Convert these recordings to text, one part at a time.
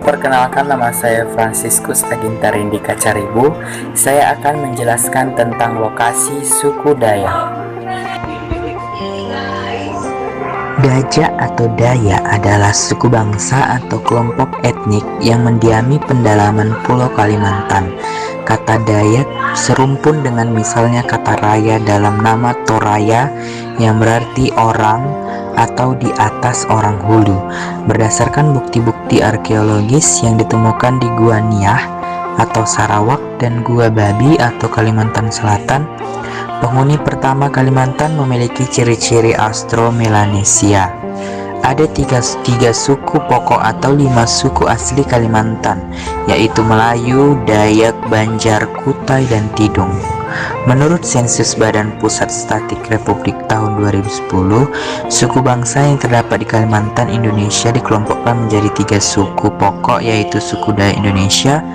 Perkenalkan, nama saya Franciscus Aginta Rindika Caribu. Saya akan menjelaskan tentang lokasi suku Dayak. Dayak atau Dayak adalah suku bangsa atau kelompok etnik yang mendiami pendalaman Pulau Kalimantan. Kata Dayak serumpun dengan misalnya kata raya dalam nama Toraya yang berarti orang atau di atas orang hulu. Berdasarkan bukti-bukti arkeologis yang ditemukan di Gua Niah atau Sarawak dan Gua Babi atau Kalimantan Selatan, penghuni pertama Kalimantan memiliki ciri-ciri Austro-Melanesia. Ada tiga suku pokok atau 5 suku asli Kalimantan, yaitu Melayu, Dayak, Banjar, Kutai, dan Tidung. Menurut sensus Badan Pusat Statistik Republik tahun 2010, suku bangsa yang terdapat di Kalimantan Indonesia dikelompokkan menjadi 3 suku pokok, yaitu suku Dayak Indonesia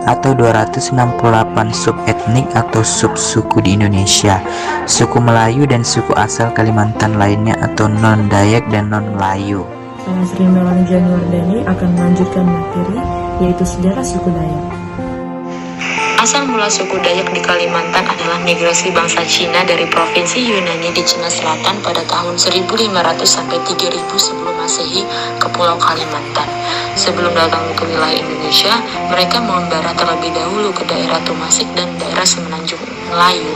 atau 268 subetnik atau subsuku di Indonesia, suku Melayu dan suku asal Kalimantan lainnya atau non-Dayak dan non-Melayu. Saya Sri Melani Januardani akan melanjutkan materi yaitu sejarah suku Dayak. Asal mula suku Dayak di Kalimantan adalah migrasi bangsa Cina dari provinsi Yunani di Cina Selatan pada tahun 1500 sampai 3000 sebelum Masehi ke Pulau Kalimantan. Sebelum datang ke wilayah Indonesia, mereka mengembara terlebih dahulu ke daerah Tumasik dan daerah Semenanjung Melayu.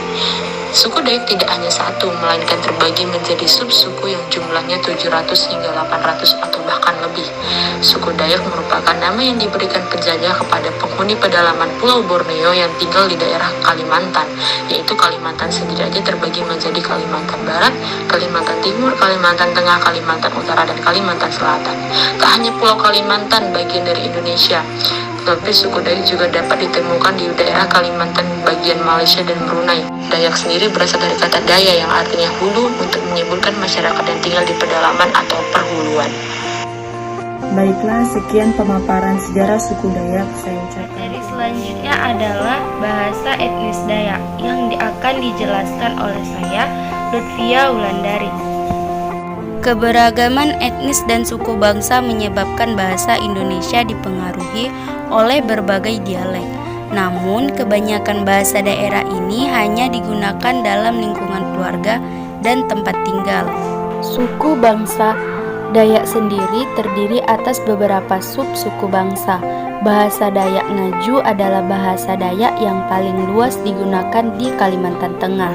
Suku Dayak tidak hanya satu, melainkan terbagi menjadi sub-suku yang jumlahnya 700 hingga 800 atau bahkan lebih. Suku Dayak merupakan nama yang diberikan penjajah kepada penghuni pedalaman Pulau Borneo yang tinggal di daerah Kalimantan, yaitu Kalimantan sendiri aja terbagi menjadi Kalimantan Barat, Kalimantan Timur, Kalimantan Tengah, Kalimantan Utara, dan Kalimantan Selatan. Tak hanya Pulau Kalimantan bagian dari Indonesia, tetapi suku Dayak juga dapat ditemukan di daerah Kalimantan bagian Malaysia dan Brunei. Dayak sendiri berasal dari kata Daya yang artinya hulu untuk menyebutkan masyarakat yang tinggal di pedalaman atau perhuluan. Baiklah, sekian pemaparan sejarah suku Dayak saya ucapkan. Materi selanjutnya adalah bahasa etnis Dayak yang akan dijelaskan oleh saya, Lutfia Wulandari. Keberagaman etnis dan suku bangsa menyebabkan bahasa Indonesia dipengaruhi oleh berbagai dialek. Namun, kebanyakan bahasa daerah ini hanya digunakan dalam lingkungan keluarga dan tempat tinggal. Suku bangsa Dayak sendiri terdiri atas beberapa sub-suku bangsa. Bahasa Dayak Ngaju adalah bahasa Dayak yang paling luas digunakan di Kalimantan Tengah,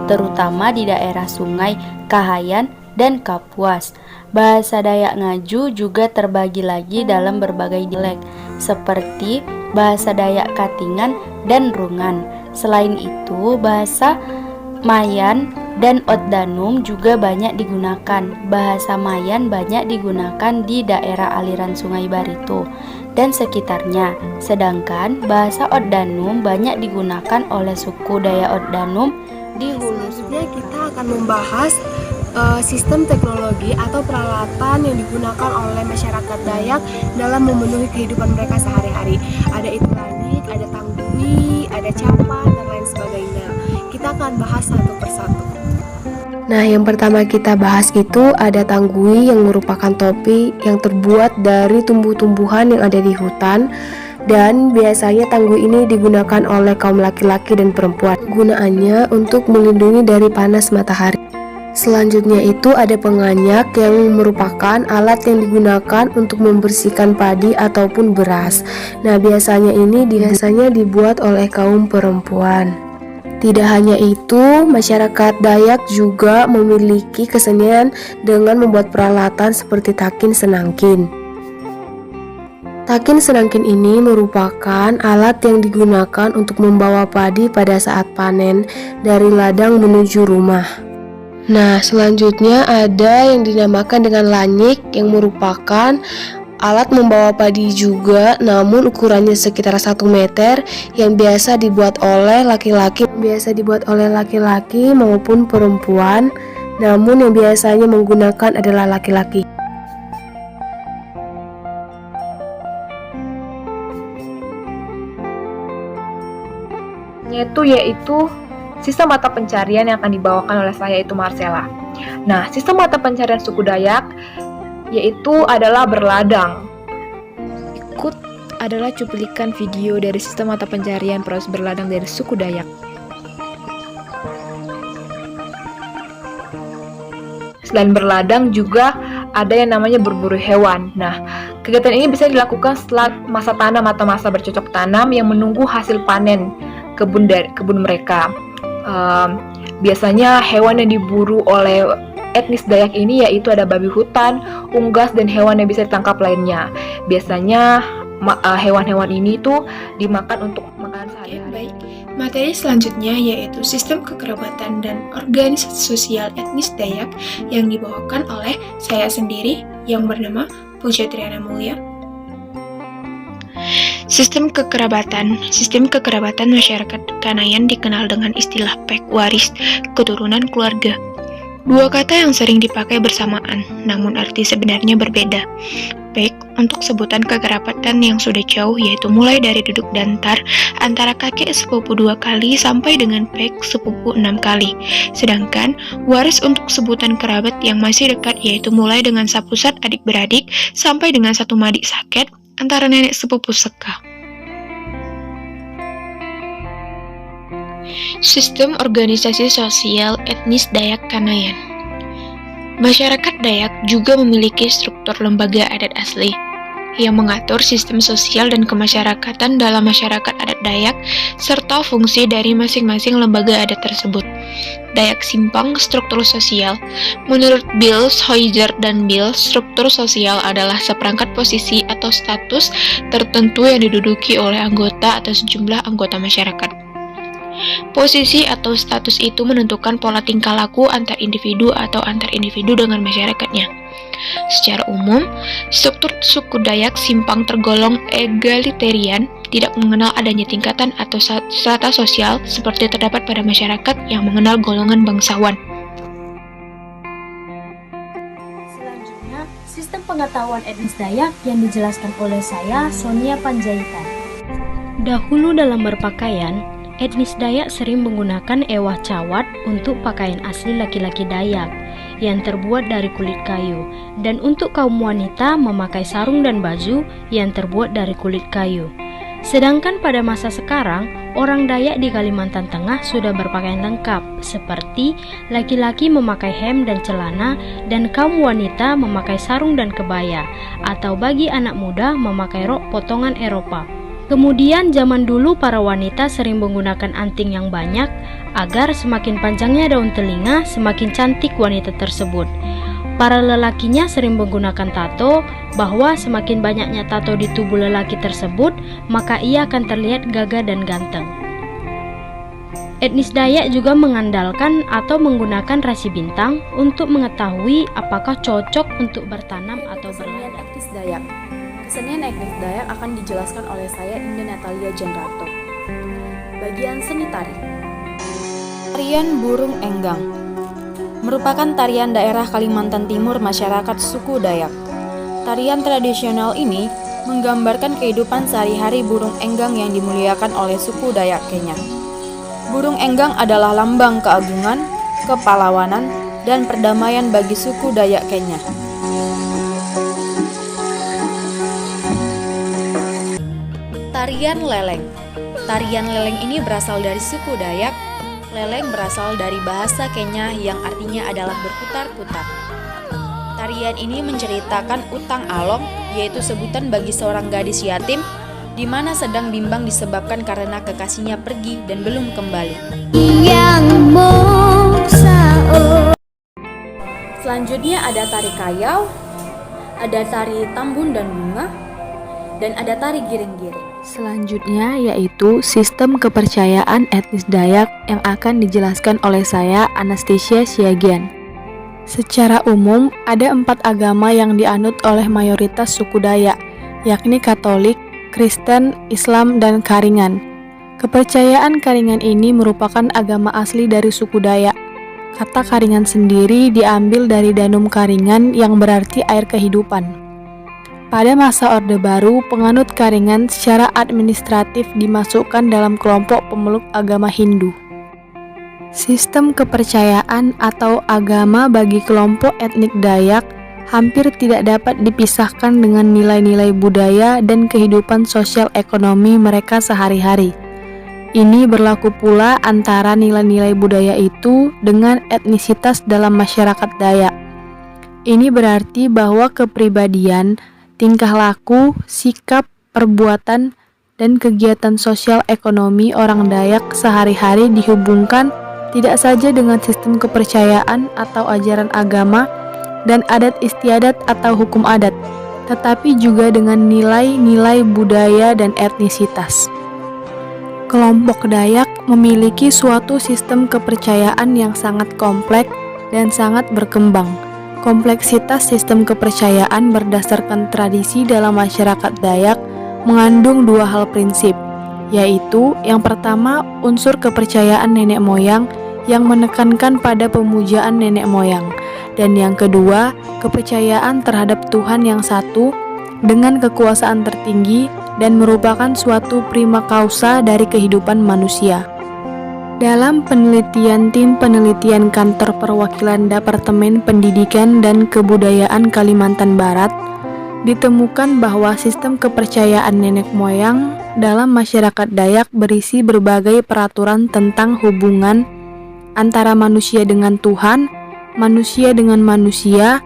terutama di daerah Sungai Kahayan dan Kapuas. Bahasa Dayak Ngaju juga terbagi lagi dalam berbagai dialek, seperti bahasa Dayak Katingan dan Rungan. Selain itu, bahasa Mayan dan Oddanum juga banyak digunakan. Bahasa Mayan banyak digunakan di daerah aliran Sungai Barito dan sekitarnya, sedangkan bahasa Oddanum banyak digunakan oleh suku Dayak Oddanum di hulu. Selanjutnya kita akan membahas sistem teknologi atau peralatan yang digunakan oleh masyarakat Dayak dalam memenuhi kehidupan mereka sehari-hari. Ada itulanik, ada tanggui, ada capan, dan lain sebagainya. Kita akan bahas satu persatu. Nah, yang pertama kita bahas itu ada tanggui yang merupakan topi yang terbuat dari tumbuh-tumbuhan yang ada di hutan. Dan biasanya tanggui ini digunakan oleh kaum laki-laki dan perempuan. Gunaannya untuk melindungi dari panas matahari. Selanjutnya itu ada penganyak yang merupakan alat yang digunakan untuk membersihkan padi ataupun beras. Nah, biasanya dibuat oleh kaum perempuan. Tidak hanya itu, masyarakat Dayak juga memiliki kesenian dengan membuat peralatan seperti takin senangkin. Takin senangkin ini merupakan alat yang digunakan untuk membawa padi pada saat panen dari ladang menuju rumah. Nah, selanjutnya ada yang dinamakan dengan lanyik yang merupakan alat membawa padi juga, namun ukurannya sekitar 1 meter yang biasa dibuat oleh laki-laki maupun perempuan, namun yang biasanya menggunakan adalah laki-laki. Contohnya itu yaitu sistem mata pencarian yang akan dibawakan oleh saya itu Marcella. Nah, sistem mata pencarian suku Dayak yaitu adalah berladang. Berikut adalah cuplikan video dari sistem mata pencarian proses berladang dari suku Dayak. Selain berladang juga ada yang namanya berburu hewan. Nah, kegiatan ini bisa dilakukan setelah masa tanam atau masa bercocok tanam yang menunggu hasil panen kebun mereka. Biasanya hewan yang diburu oleh etnis Dayak ini yaitu ada babi hutan, unggas, dan hewan yang bisa ditangkap lainnya. Biasanya hewan-hewan ini tuh dimakan untuk makanan sehari-hari. Baik, materi selanjutnya yaitu sistem kekerabatan dan organisasi sosial etnis Dayak yang dibawakan oleh saya sendiri yang bernama Puja Triana Mulya. Sistem kekerabatan masyarakat Kanayan dikenal dengan istilah pek waris, keturunan keluarga. Dua kata yang sering dipakai bersamaan, namun arti sebenarnya berbeda. Pek untuk sebutan kekerabatan yang sudah jauh, yaitu mulai dari duduk dantar antara kakek sepupu 2 kali sampai dengan pek sepupu 6 kali. Sedangkan waris untuk sebutan kerabat yang masih dekat, yaitu mulai dengan sapusat adik-beradik sampai dengan satu madik saket antara nenek sepupu seka. Sistem organisasi sosial etnis Dayak Kanayan. Masyarakat Dayak juga memiliki struktur lembaga adat asli yang mengatur sistem sosial dan kemasyarakatan dalam masyarakat adat Dayak serta fungsi dari masing-masing lembaga adat tersebut. Dayak Simpang struktur sosial. Menurut Bill Hoizer dan Bill, struktur sosial adalah seperangkat posisi atau status tertentu yang diduduki oleh anggota atau sejumlah anggota masyarakat. Posisi atau status itu menentukan pola tingkah laku antar individu atau antar individu dengan masyarakatnya. Secara umum, struktur suku Dayak Simpang tergolong egalitarian, tidak mengenal adanya tingkatan atau strata sosial seperti terdapat pada masyarakat yang mengenal golongan bangsawan. Selanjutnya, sistem pengetahuan etnis Dayak yang dijelaskan oleh saya, Sonia Panjaitan. Dahulu dalam berpakaian, etnis Dayak sering menggunakan ewah cawat untuk pakaian asli laki-laki Dayak yang terbuat dari kulit kayu, dan untuk kaum wanita memakai sarung dan baju yang terbuat dari kulit kayu. Sedangkan pada masa sekarang, orang Dayak di Kalimantan Tengah sudah berpakaian lengkap, seperti laki-laki memakai hem dan celana, dan kaum wanita memakai sarung dan kebaya, atau bagi anak muda memakai rok potongan Eropa. Kemudian zaman dulu para wanita sering menggunakan anting yang banyak agar semakin panjangnya daun telinga semakin cantik wanita tersebut. Para lelakinya sering menggunakan tato, bahwa semakin banyaknya tato di tubuh lelaki tersebut maka ia akan terlihat gagah dan ganteng. Etnis Dayak juga mengandalkan atau menggunakan rasi bintang untuk mengetahui apakah cocok untuk bertanam atau berladang. Etnis Dayak. Kesenian etnis Dayak akan dijelaskan oleh saya, Indah Natalia Janrato. Bagian seni tari. Tarian Burung Enggang merupakan tarian daerah Kalimantan Timur masyarakat suku Dayak. Tarian tradisional ini menggambarkan kehidupan sehari-hari burung enggang yang dimuliakan oleh suku Dayak Kenya. Burung enggang adalah lambang keagungan, kepahlawanan, dan perdamaian bagi suku Dayak Kenya. Tarian Leleng. Tarian Leleng ini berasal dari suku Dayak. Leleng berasal dari bahasa Kenya yang artinya adalah berputar-putar. Tarian ini menceritakan utang along, yaitu sebutan bagi seorang gadis yatim di mana sedang bimbang disebabkan karena kekasihnya pergi dan belum kembali. Selanjutnya ada tari kayau, ada tari tambun dan bunga, dan ada tari giring-giring. Selanjutnya yaitu sistem kepercayaan etnis Dayak yang akan dijelaskan oleh saya, Anastasia Siagian. Secara umum, ada 4 agama yang dianut oleh mayoritas suku Dayak, yakni Katolik, Kristen, Islam, dan Karingan. Kepercayaan Karingan ini merupakan agama asli dari suku Dayak. Kata Karingan sendiri diambil dari Danum Karingan yang berarti air kehidupan. Pada masa Orde Baru, penganut Karingan secara administratif dimasukkan dalam kelompok pemeluk agama Hindu. Sistem kepercayaan atau agama bagi kelompok etnik Dayak hampir tidak dapat dipisahkan dengan nilai-nilai budaya dan kehidupan sosial ekonomi mereka sehari-hari. Ini berlaku pula antara nilai-nilai budaya itu dengan etnisitas dalam masyarakat Dayak. Ini berarti bahwa kepribadian, tingkah laku, sikap, perbuatan, dan kegiatan sosial ekonomi orang Dayak sehari-hari dihubungkan tidak saja dengan sistem kepercayaan atau ajaran agama dan adat istiadat atau hukum adat, tetapi juga dengan nilai-nilai budaya dan etnisitas. Kelompok Dayak memiliki suatu sistem kepercayaan yang sangat kompleks dan sangat berkembang. Kompleksitas sistem kepercayaan berdasarkan tradisi dalam masyarakat Dayak mengandung dua hal prinsip, yaitu yang pertama unsur kepercayaan nenek moyang yang menekankan pada pemujaan nenek moyang, dan yang kedua kepercayaan terhadap Tuhan yang satu dengan kekuasaan tertinggi dan merupakan suatu prima causa dari kehidupan manusia. Dalam penelitian tim penelitian Kantor Perwakilan Departemen Pendidikan dan Kebudayaan Kalimantan Barat, ditemukan bahwa sistem kepercayaan nenek moyang dalam masyarakat Dayak berisi berbagai peraturan tentang hubungan antara manusia dengan Tuhan, manusia dengan manusia,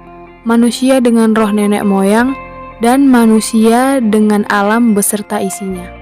manusia dengan roh nenek moyang, dan manusia dengan alam beserta isinya.